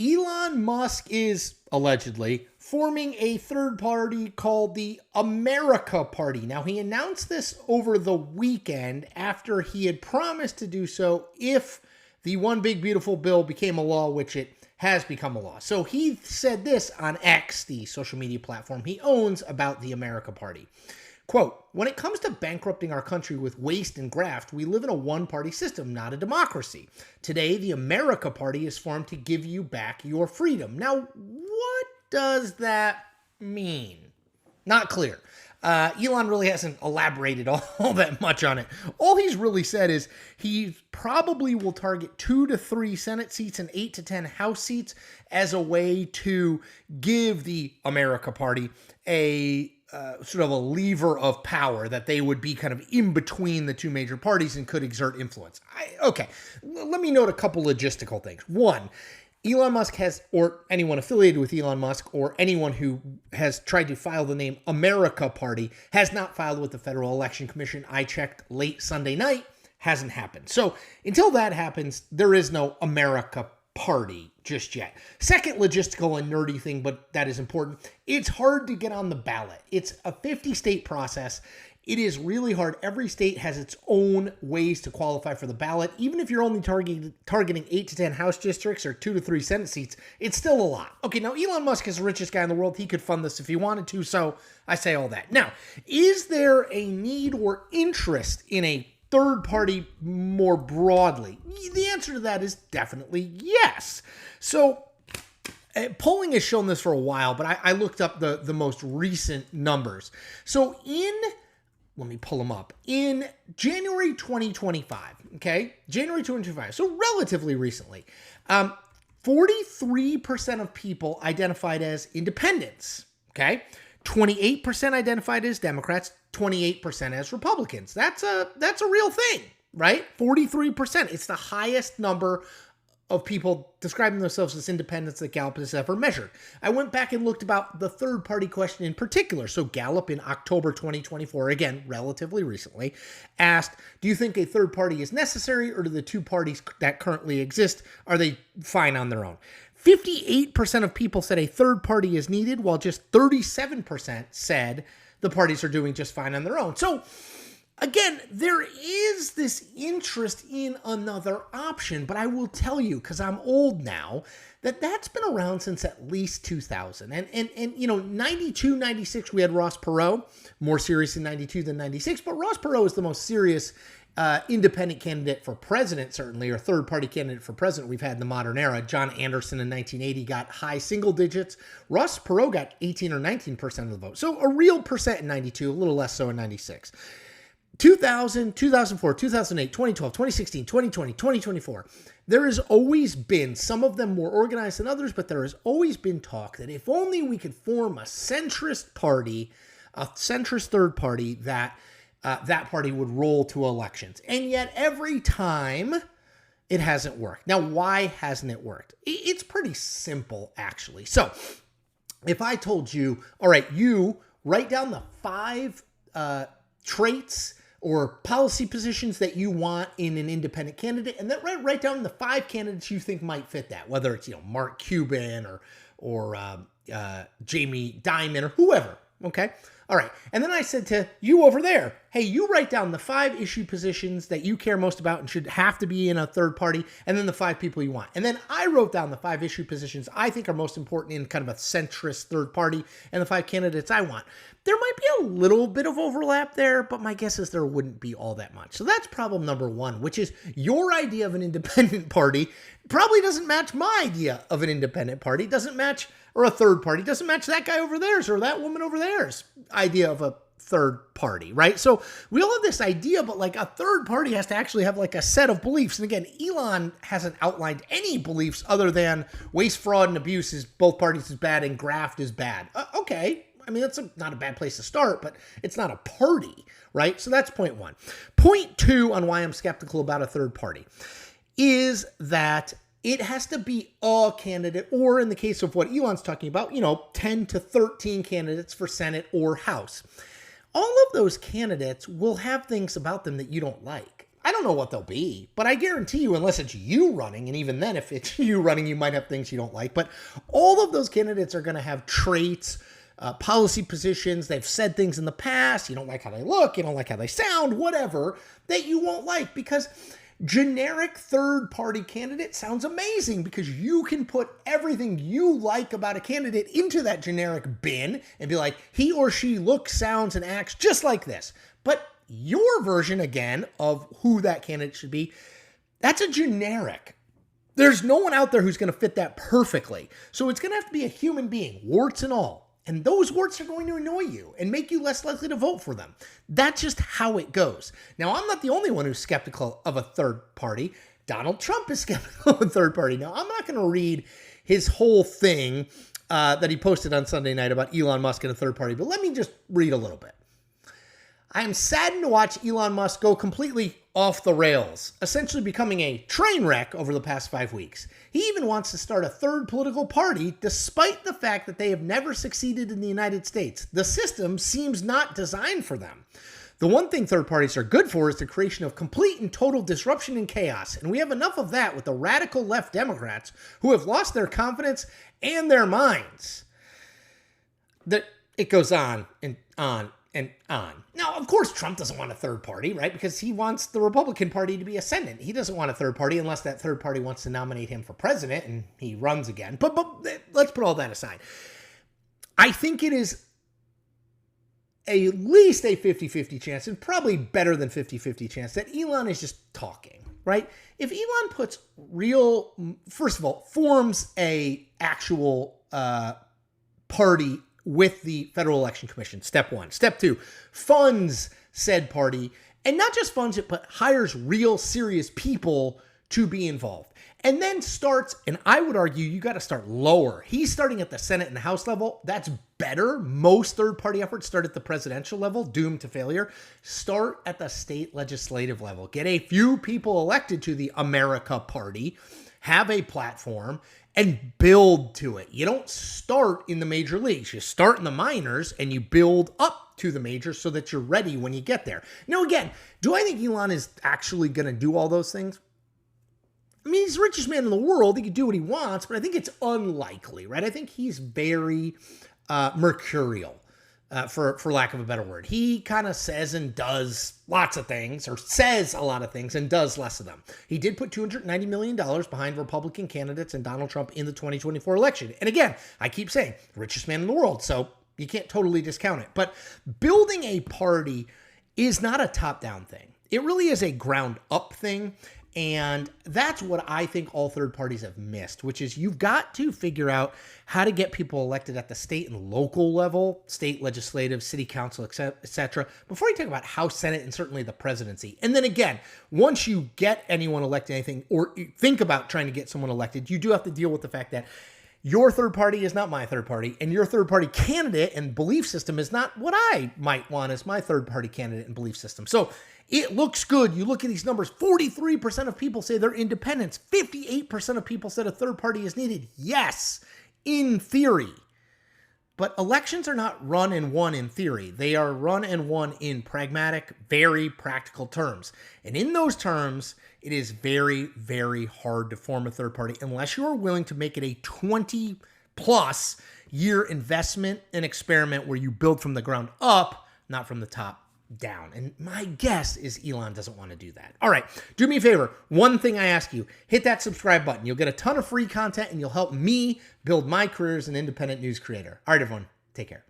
Elon Musk is allegedly forming a third party called the America Party. Now, he announced this over the weekend after he had promised to do so if the One Big Beautiful Bill became a law, which it has become a law. So he said this on X, the social media platform he owns, about the America Party. Quote, "When it comes to bankrupting our country with waste and graft, we live in a one-party system, not a democracy. Today, the America Party is formed to give you back your freedom." Now, what does that mean? Not clear. Elon really hasn't elaborated all that much on it. All he's really said is he probably will target 2 to 3 Senate seats and 8 to 10 House seats as a way to give the America Party a sort of a lever of power, that they would be kind of in between the two major parties and could exert influence. Okay, let me note a couple logistical things. One, Elon Musk has, or anyone affiliated with Elon Musk, or anyone who has tried to file the name America Party, has not filed with the Federal Election Commission. I checked late Sunday night, hasn't happened. So until that happens, there is no America Party just yet. Second logistical and nerdy thing, but that is important. It's hard to get on the ballot. It's a 50-state process. It is really hard. Every state has its own ways to qualify for the ballot. Even if you're only targeting 8 to 10 House districts or 2 to 3 Senate seats, it's still a lot. Okay, now Elon Musk is the richest guy in the world. He could fund this if he wanted to, so I say all that. Now, is there a need or interest in a third party more broadly? The answer to that is definitely yes. So polling has shown this for a while, but I looked up the most recent numbers. So let me pull them up. In January 2025, okay? January 2025, so relatively recently, 43% of people identified as independents, okay? 28% identified as Democrats, 28% as Republicans. That's a real thing, right? 43%. It's the highest number of people describing themselves as independents that Gallup has ever measured. I went back and looked about the third party question in particular. So Gallup in October 2024, again, relatively recently, asked, do you think a third party is necessary, or do the two parties that currently exist, are they fine on their own? 58% of people said a third party is needed, while just 37% said the parties are doing just fine on their own. So again, there is this interest in another option, but I will tell you, because I'm old now, that's been around since at least 2000. And 92, 96, we had Ross Perot, more serious in 92 than 96, but Ross Perot is the most serious independent candidate for president, certainly, or third-party candidate for president we've had in the modern era. John Anderson in 1980 got high single digits. Ross Perot got 18 or 19% of the vote. So a real percent in 92, a little less so in 96. 2000, 2004, 2008, 2012, 2016, 2020, 2024. There has always been, some of them more organized than others, but there has always been talk that if only we could form a centrist party, a centrist third party, that party would roll to elections. And yet every time it hasn't worked. Now, why hasn't it worked? It's pretty simple, actually. So if I told you, all right, you write down the 5 traits or policy positions that you want in an independent candidate, and then write down the 5 candidates you think might fit that, whether it's, Mark Cuban or Jamie Dimon or whoever, okay? All right, and then I said to you over there, hey, you write down the 5 issue positions that you care most about and should have to be in a third party, and then the 5 people you want. And then I wrote down the 5 issue positions I think are most important in kind of a centrist third party, and the 5 candidates I want. There might be a little bit of overlap there, but my guess is there wouldn't be all that much. So that's problem number 1, which is your idea of an independent party probably doesn't match my idea of an independent party, doesn't match, or a third party, doesn't match that guy over theirs or that woman over theirs idea of a third party, right? So we all have this idea, but like a third party has to actually have like a set of beliefs. And again, Elon hasn't outlined any beliefs other than waste, fraud, and abuse is both parties is bad and graft is bad. Okay. I mean, that's not a bad place to start, but it's not a party, right? So that's point 1. Point 2 on why I'm skeptical about a third party is that it has to be a candidate, or in the case of what Elon's talking about, 10 to 13 candidates for Senate or House. All of those candidates will have things about them that you don't like. I don't know what they'll be, but I guarantee you, unless it's you running, and even then, if it's you running, you might have things you don't like, but all of those candidates are going to have traits, policy positions. They've said things in the past. You don't like how they look. You don't like how they sound, whatever, that you won't like, because generic third-party candidate sounds amazing because you can put everything you like about a candidate into that generic bin and be like, he or she looks, sounds, and acts just like this. But your version, again, of who that candidate should be, that's a generic. There's no one out there who's going to fit that perfectly. So it's going to have to be a human being, warts and all. And those warts are going to annoy you and make you less likely to vote for them. That's just how it goes. Now, I'm not the only one who's skeptical of a third party. Donald Trump is skeptical of a third party. Now, I'm not going to read his whole thing that he posted on Sunday night about Elon Musk and a third party, but let me just read a little bit. I am saddened to watch Elon Musk go completely off the rails, essentially becoming a train wreck over the past 5 weeks. He even wants to start a third political party, despite the fact that they have never succeeded in the United States. The system seems not designed for them. The one thing third parties are good for is the creation of complete and total disruption and chaos, and we have enough of that with the radical left Democrats who have lost their confidence and their minds. It goes on and on and on. Now, of course, Trump doesn't want a third party, right? Because he wants the Republican Party to be ascendant. He doesn't want a third party unless that third party wants to nominate him for president and he runs again. But let's put all that aside. I think it is at least a 50-50 chance, and probably better than 50-50 chance, that Elon is just talking, right? If Elon puts first of all, forms a actual party with the Federal Election Commission, step one. Step two, funds said party, and not just funds it, but hires real serious people to be involved. And then starts, and I would argue you got to start lower. He's starting at the Senate and House level. That's better. Most third-party efforts start at the presidential level, doomed to failure. Start at the state legislative level. Get a few people elected to the America Party, have a platform, and build to it. You don't start in the major leagues. You start in the minors and you build up to the majors so that you're ready when you get there. Now, again, do I think Elon is actually going to do all those things? I mean, he's the richest man in the world. He can do what he wants, but I think it's unlikely, right? I think he's very mercurial, for lack of a better word. He kind of says and does lots of things, or says a lot of things and does less of them. He did put $290 million behind Republican candidates and Donald Trump in the 2024 election. And again, I keep saying, richest man in the world, so you can't totally discount it. But building a party is not a top-down thing. It really is a ground-up thing. And that's what I think all third parties have missed, which is you've got to figure out how to get people elected at the state and local level, state legislative, city council, etc., before you talk about House, Senate, and certainly the presidency. And then again, once you get anyone elected anything, or you think about trying to get someone elected, you do have to deal with the fact that your third party is not my third party, and your third party candidate and belief system is not what I might want as my third party candidate and belief system. So it looks good. You look at these numbers, 43% of people say they're independents. 58% of people said a third party is needed. Yes, in theory. But elections are not run and won in theory. They are run and won in pragmatic, very practical terms. And in those terms, it is very, very hard to form a third party unless you are willing to make it a 20-plus year investment and experiment where you build from the ground up, not from the top down. And my guess is Elon doesn't want to do that. All right, do me a favor. One thing I ask you, hit that subscribe button. You'll get a ton of free content and you'll help me build my career as an independent news creator. All right, everyone, take care.